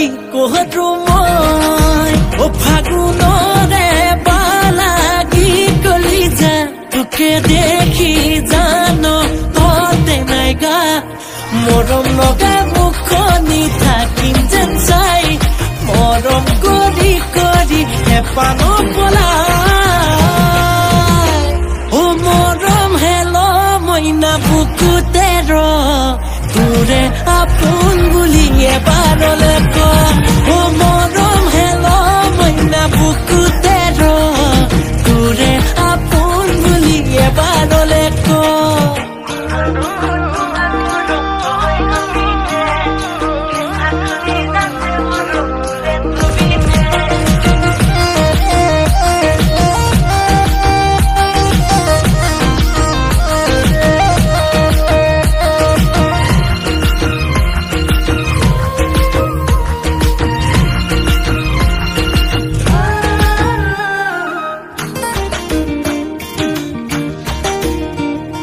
কি কৰো মই ও ফাগুনৰে বালাগি কলিজা তোকে দেখি জানো ততে নাই গা মৰম লগা মুখনি থাকিম যেন চাই মৰম কৰি কৰি হেপানো পলাই ও মৰম হেল মইনা বুকুতে ৰ তোৰে আপোন বুলি এবাৰলে ক ও মৰম হেল মইনা বুকুতে ৰ তোৰে আপোন বুলি এবাৰলে ক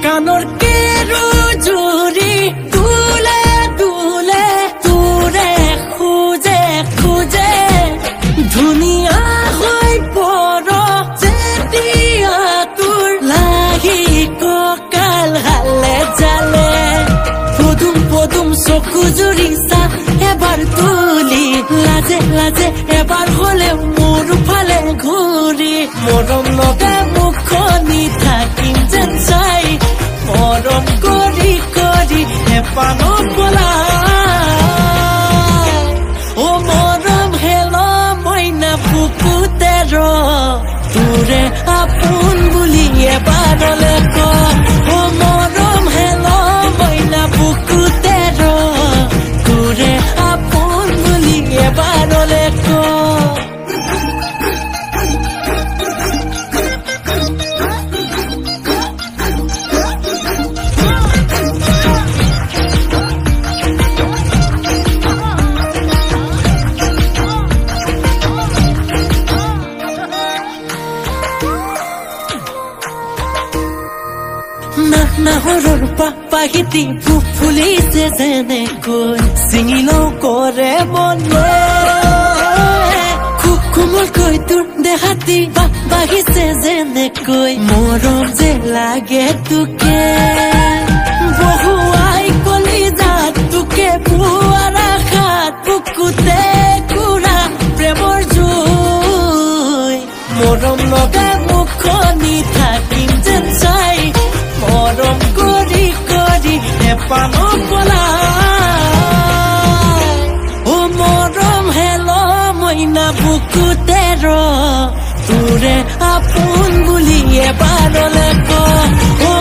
কানৰ কেৰু জুৰি দুলে দুলে তোৰে খুজে খুজে ধুনীয়া হৈ পৰ যেতিয়া তোৰ লাগি কঁকাল হালে জালে পদুম পদুম চকু জুৰি চা এবাৰ তুলি লাজে লাজে এবাৰ হলে মোৰ ফালে ঘূৰি মৰম লগা মুখনি থাকিম যেন চাই মৰম কৰি কৰি হেপানো পলাই ও মৰম হেল মইনা বুকুতে ৰ তোৰে আপোন বুলি এবাৰলে ক ও মৰম হেল মইনা বুকুতে ৰ তোৰে আপোন বুলি এবাৰলে ক নাহৰৰ পাহিতি ফুলিছে যেনেকৈ চিঙিলও কৰে মনে কোমলকৈ তোৰ দেহাতি বাঢ়িছে যেনেকৈ মৰম যে লাগে তোকে বহুৱাই কলিজাত তোকে পুৱাৰ আশাত বুকুতে কুৰা প্ৰেমৰ জুই মৰম লগা মুখনি থাকিম যেন চাই মৰম কৰি কৰি হেপানো পলাই ও মৰম হেল মইনা বুকুতে ৰ তোৰে আপোন বুলি এবাৰলে ক ও